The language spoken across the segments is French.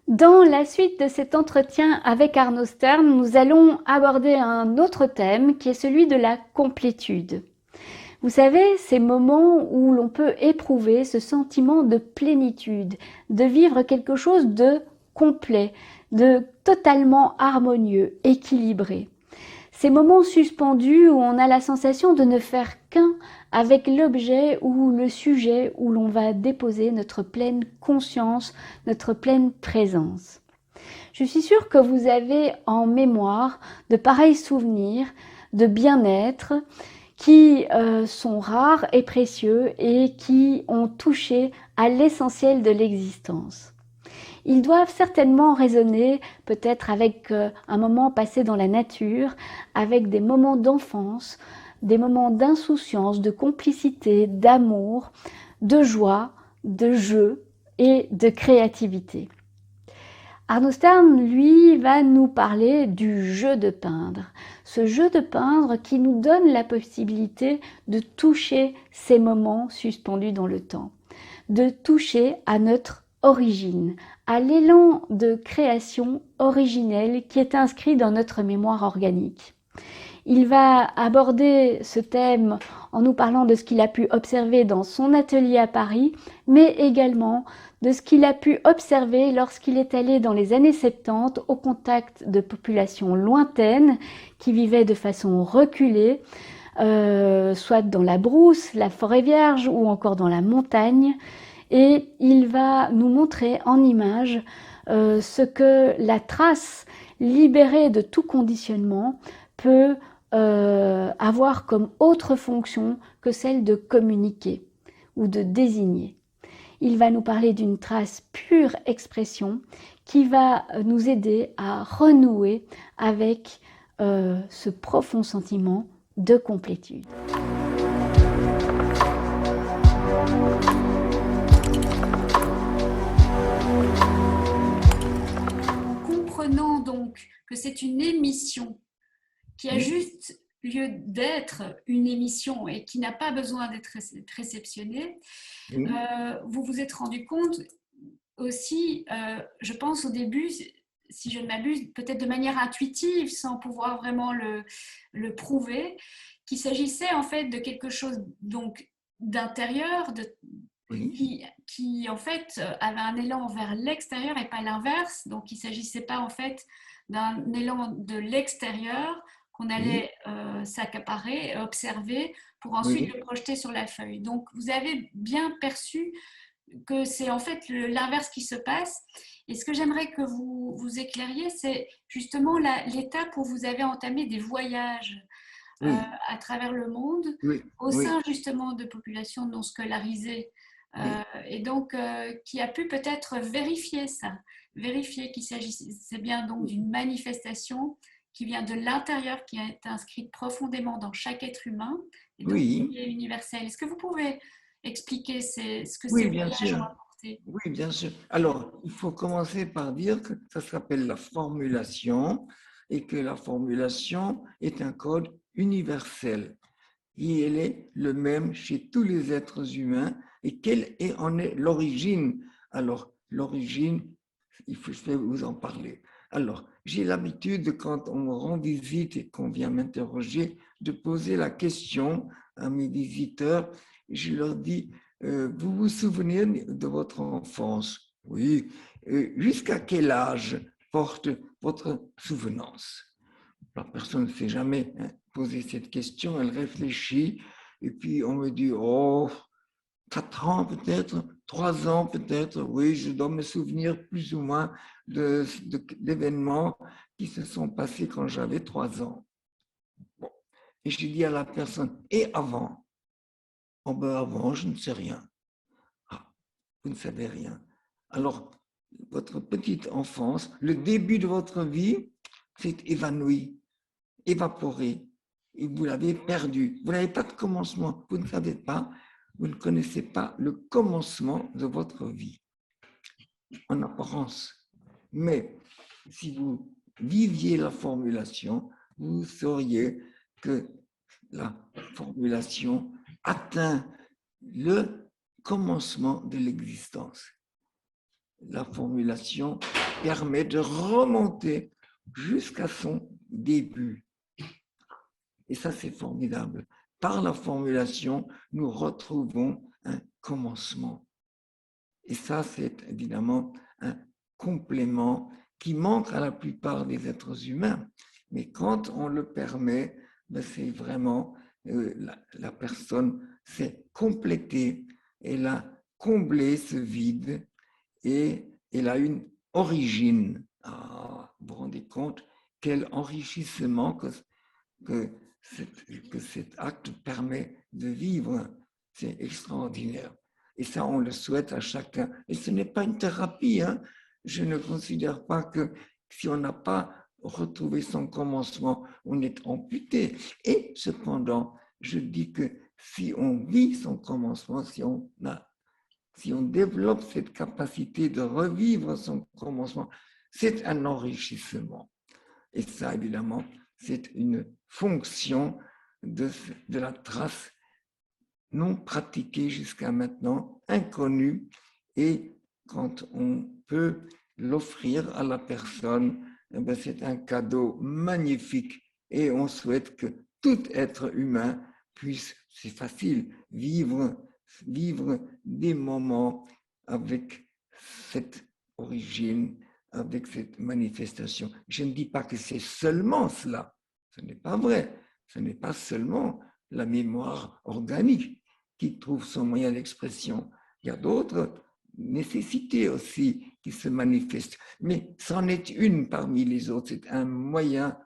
Dans la suite de cet entretien avec Arnaud Stern, nous allons aborder un autre thème qui est celui de la complétude. Vous savez, ces moments où l'on peut éprouver ce sentiment de plénitude, de vivre quelque chose de complet, de totalement harmonieux, équilibré. Ces moments suspendus où on a la sensation de ne faire qu'un avec l'objet ou le sujet où l'on va déposer notre pleine conscience, notre pleine présence. Je suis sûre que vous avez en mémoire de pareils souvenirs de bien-être qui sont rares et précieux et qui ont touché à l'essentiel de l'existence. Ils doivent certainement résonner peut-être avec un moment passé dans la nature, avec des moments d'enfance, des moments d'insouciance, de complicité, d'amour, de joie, de jeu et de créativité. Arnaud Stern, lui, va nous parler du jeu de peindre. Ce jeu de peindre qui nous donne la possibilité de toucher ces moments suspendus dans le temps, de toucher à notre origine, à l'élan de création originelle qui est inscrit dans notre mémoire organique. Il va aborder ce thème en nous parlant de ce qu'il a pu observer dans son atelier à Paris, mais également de ce qu'il a pu observer lorsqu'il est allé dans les années 70 au contact de populations lointaines qui vivaient de façon reculée, soit dans la brousse, la forêt vierge ou encore dans la montagne. Et il va nous montrer en images ce que la trace libérée de tout conditionnement peut avoir comme autre fonction que celle de communiquer ou de désigner. Il va nous parler d'une trace pure expression qui va nous aider à renouer avec ce profond sentiment de complétude. Comprenant donc que c'est une émission qui a juste lieu d'être une émission et qui n'a pas besoin d'être réceptionnée, vous vous êtes rendu compte aussi, je pense au début, si je ne m'abuse, peut-être de manière intuitive, sans pouvoir vraiment le prouver, qu'il s'agissait en fait de quelque chose donc d'intérieur, qui en fait avait un élan vers l'extérieur et pas l'inverse. Donc il ne s'agissait pas en fait d'un élan de l'extérieur qu'on allait s'accaparer, observer pour ensuite le projeter sur la feuille. Donc vous avez bien perçu que c'est en fait l'inverse qui se passe. Et ce que j'aimerais que vous éclairiez, c'est justement l'étape où vous avez entamé des voyages à travers le monde au sein justement de populations non scolarisées. Et donc, qui a pu peut-être vérifier ça, vérifier qu'il s'agissait bien donc d'une manifestation qui vient de l'intérieur, qui est inscrite profondément dans chaque être humain, et donc qui est universelle. Est-ce que vous pouvez expliquer ce que ces bien voyages ont sûr. apporté? Oui, bien sûr. Alors, il faut commencer par dire que ça s'appelle la formulation et que la formulation est un code universel. Et elle est le même chez tous les êtres humains. Et quelle en est l'origine? Alors, l'origine, je vais vous en parler. Alors, j'ai l'habitude, quand on me rend visite et qu'on vient m'interroger, de poser la question à mes visiteurs. Je leur dis, vous vous souvenez de votre enfance? Oui. Jusqu'à quel âge porte votre souvenance? La personne ne s'est jamais posé cette question, elle réfléchit, et puis on me dit, oh, 4 ans peut-être, 3 ans peut-être, oui, je dois me souvenir plus ou moins d'événements qui se sont passés quand j'avais 3 ans. Bon. Et je dis à la personne, et avant? Oh ben avant, je ne sais rien. Ah, vous ne savez rien. Alors, votre petite enfance, le début de votre vie, s'est évanoui, évaporé, et vous l'avez perdu. Vous n'avez pas de commencement, vous ne savez pas, vous ne connaissez pas le commencement de votre vie, en apparence. Mais si vous viviez la formulation, vous sauriez que la formulation atteint le commencement de l'existence. la formulation permet de remonter jusqu'à son début. Et ça, c'est formidable. Par la formulation, nous retrouvons un commencement. Et ça, c'est évidemment un complément qui manque à la plupart des êtres humains. Mais quand on le permet, ben c'est vraiment la personne s'est complétée, elle a comblé ce vide et elle a une origine. Ah, vous vous rendez compte quel enrichissement que, que cet acte permet de vivre. C'est extraordinaire. Et ça, on le souhaite à chacun. Et ce n'est pas une thérapie. Hein. Je ne considère pas que si on n'a pas retrouvé son commencement, on est amputé. Et cependant, je dis que si on vit son commencement, si on développe cette capacité de revivre son commencement, c'est un enrichissement. Et ça, évidemment, c'est une fonction de la trace non pratiquée jusqu'à maintenant, inconnue, et quand on peut l'offrir à la personne, eh bien, c'est un cadeau magnifique et on souhaite que tout être humain puisse, c'est facile, vivre des moments avec cette origine, avec cette manifestation. Je ne dis pas que c'est seulement cela, ce n'est pas vrai, ce n'est pas seulement la mémoire organique qui trouve son moyen d'expression. Il y a d'autres nécessités aussi qui se manifestent, mais c'en est une parmi les autres, c'est un moyen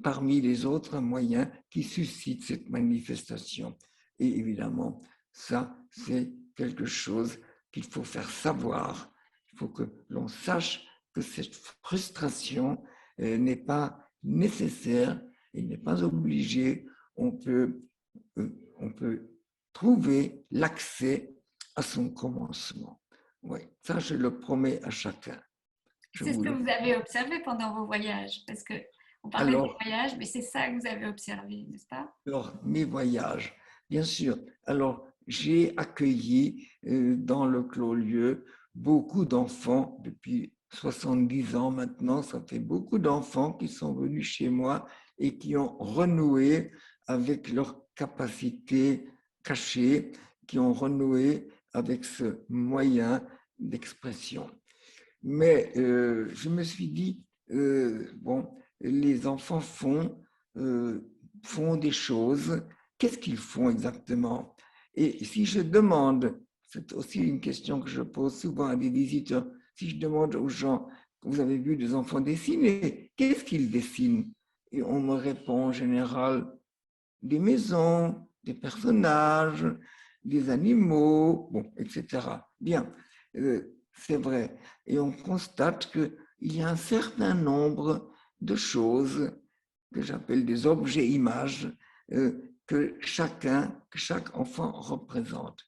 parmi les autres moyens qui suscitent cette manifestation. Et évidemment, ça, c'est quelque chose qu'il faut faire savoir. Il faut que l'on sache que cette frustration n'est pas nécessaire, il n'est pas obligé. On peut trouver l'accès à son commencement. Oui, ça, je le promets à chacun. C'est ce que vous avez observé pendant vos voyages, parce que on parlait des voyages, mais c'est ça que vous avez observé, n'est-ce pas? Alors, mes voyages, bien sûr. Alors, j'ai accueilli dans le Clos-Lieu beaucoup d'enfants depuis 70 ans maintenant. Ça fait beaucoup d'enfants qui sont venus chez moi et qui ont renoué avec leur capacité cachée, qui ont renoué avec ce moyen d'expression. Mais je me suis dit, bon, les enfants font des choses. Qu'est-ce qu'ils font exactement? Et si je demande, c'est aussi une question que je pose souvent à des visiteurs, si je demande aux gens, vous avez vu des enfants dessiner, qu'est-ce qu'ils dessinent? Et on me répond en général des maisons, des personnages, des animaux, bon, etc. Bien, c'est vrai. Et on constate qu'il y a un certain nombre de choses que j'appelle des objets-images que chaque enfant représente.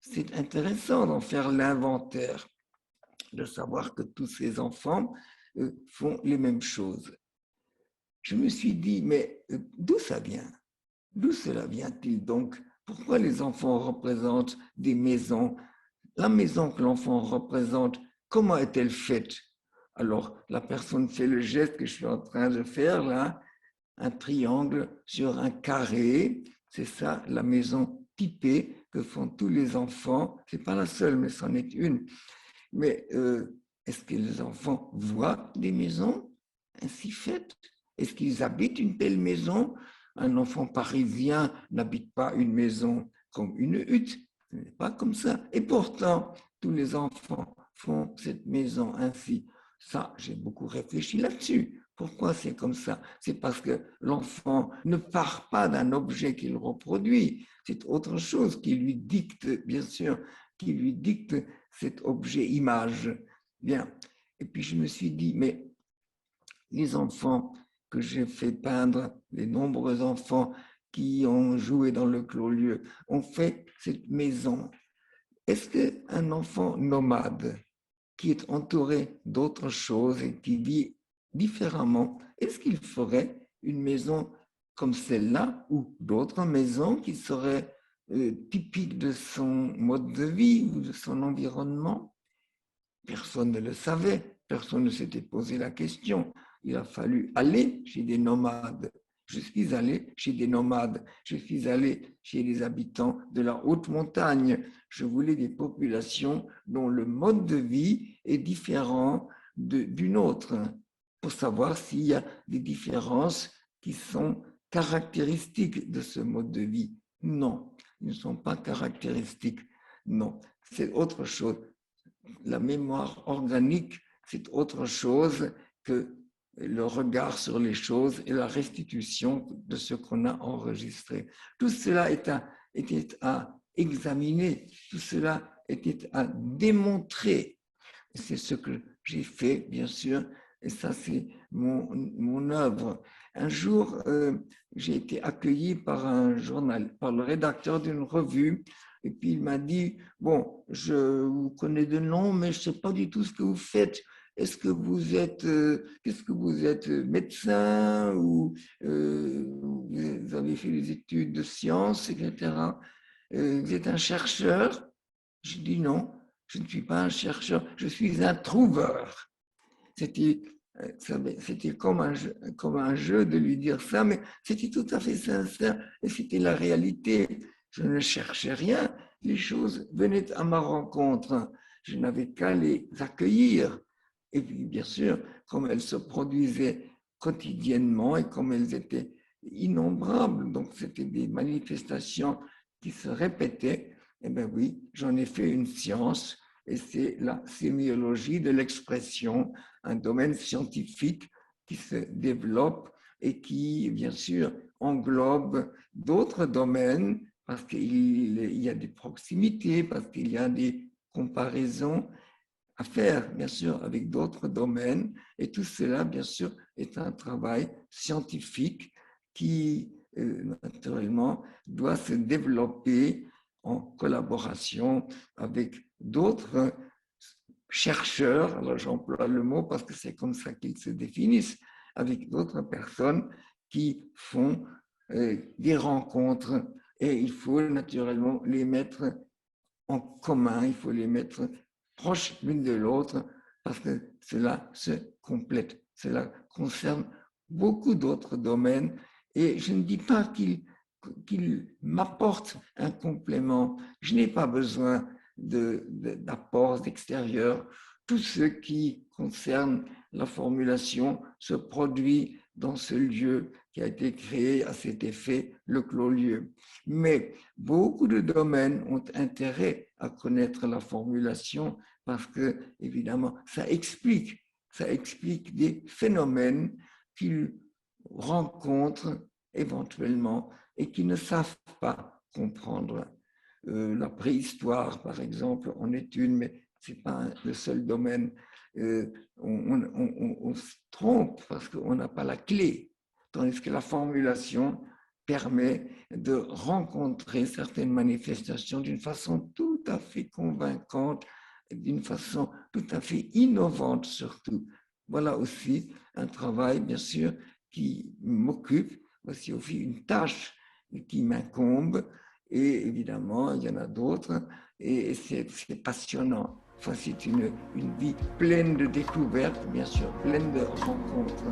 C'est intéressant d'en faire l'inventaire, de savoir que tous ces enfants font les mêmes choses. Je me suis dit, mais d'où ça vient? D'où cela vient-il donc? Pourquoi les enfants représentent des maisons? La maison que l'enfant représente, comment est-elle faite? Alors, la personne fait le geste que je suis en train de faire là, un triangle sur un carré. C'est ça, la maison typée que font tous les enfants. Ce n'est pas la seule, mais c'en est une. Mais est-ce que les enfants voient des maisons ainsi faites? Est-ce qu'ils habitent une telle maison? Un enfant parisien n'habite pas une maison comme une hutte. Ce n'est pas comme ça. Et pourtant, tous les enfants font cette maison ainsi. Ça, j'ai beaucoup réfléchi là-dessus. Pourquoi c'est comme ça? C'est parce que l'enfant ne part pas d'un objet qu'il reproduit. C'est autre chose qui lui dicte, bien sûr, qui lui dicte cet objet image. Bien. Et puis je me suis dit, mais les enfants que j'ai fait peindre, les nombreux enfants qui ont joué dans le Clos-Lieu, ont fait cette maison. Est-ce qu'un enfant nomade qui est entouré d'autres choses et qui vit différemment, est-ce qu'il ferait une maison comme celle-là ou d'autres maisons qui seraient typiques de son mode de vie ou de son environnement? Personne ne le savait, personne ne s'était posé la question. Il a fallu aller chez des nomades. Je suis allé chez des nomades, je suis allé chez les habitants de la haute montagne. Je voulais des populations dont le mode de vie est différent d'une autre, pour savoir s'il y a des différences qui sont caractéristiques de ce mode de vie. Non, ils ne sont pas caractéristiques. Non, c'est autre chose. La mémoire organique, c'est autre chose que le regard sur les choses et la restitution de ce qu'on a enregistré. Tout cela était à examiner, tout cela était à démontrer. C'est ce que j'ai fait, bien sûr, et ça, c'est mon œuvre. Un jour, j'ai été accueilli par un journal, par le rédacteur d'une revue, et puis il m'a dit, bon, je vous connais de nom, mais je ne sais pas du tout ce que vous faites. Est-ce que vous êtes, qu'est-ce que vous êtes, médecin ou vous avez fait des études de sciences, etc. Vous êtes un chercheur? Je dis non, je ne suis pas un chercheur, je suis un trouveur. C'était comme un jeu de lui dire ça, mais c'était tout à fait sincère et c'était la réalité. Je ne cherchais rien, les choses venaient à ma rencontre. Je n'avais qu'à les accueillir. Et puis, bien sûr, comme elles se produisaient quotidiennement et comme elles étaient innombrables, donc c'était des manifestations qui se répétaient, eh bien oui, j'en ai fait une science et c'est la sémiologie de l'expression, un domaine scientifique qui se développe et qui, bien sûr, englobe d'autres domaines parce qu'il y a des proximités, parce qu'il y a des comparaisons à faire, bien sûr, avec d'autres domaines. Et tout cela, bien sûr, est un travail scientifique qui, naturellement, doit se développer en collaboration avec d'autres chercheurs. Alors, j'emploie le mot parce que c'est comme ça qu'ils se définissent, avec d'autres personnes qui font des rencontres. Et il faut naturellement les mettre en commun, il faut les mettre proches l'une de l'autre, parce que cela se complète. Cela concerne beaucoup d'autres domaines. Et je ne dis pas qu'il m'apporte un complément. Je n'ai pas besoin d'apports extérieurs. Tout ce qui concerne la formulation se produit dans ce lieu qui a été créé à cet effet, le clos-lieu. Mais beaucoup de domaines ont intérêt à connaître la formulation parce que, évidemment, ça explique des phénomènes qu'ils rencontrent éventuellement et qui ne savent pas comprendre. La préhistoire, par exemple, en est une, mais ce n'est pas le seul domaine. On se trompe parce qu'on n'a pas la clé, tandis que la formulation permet de rencontrer certaines manifestations d'une façon tout à fait convaincante, d'une façon tout à fait innovante surtout. Voilà aussi un travail, bien sûr, qui m'occupe, aussi une tâche qui m'incombe, et évidemment, il y en a d'autres, et c'est passionnant. Enfin, c'est une vie pleine de découvertes, bien sûr, pleine de rencontres.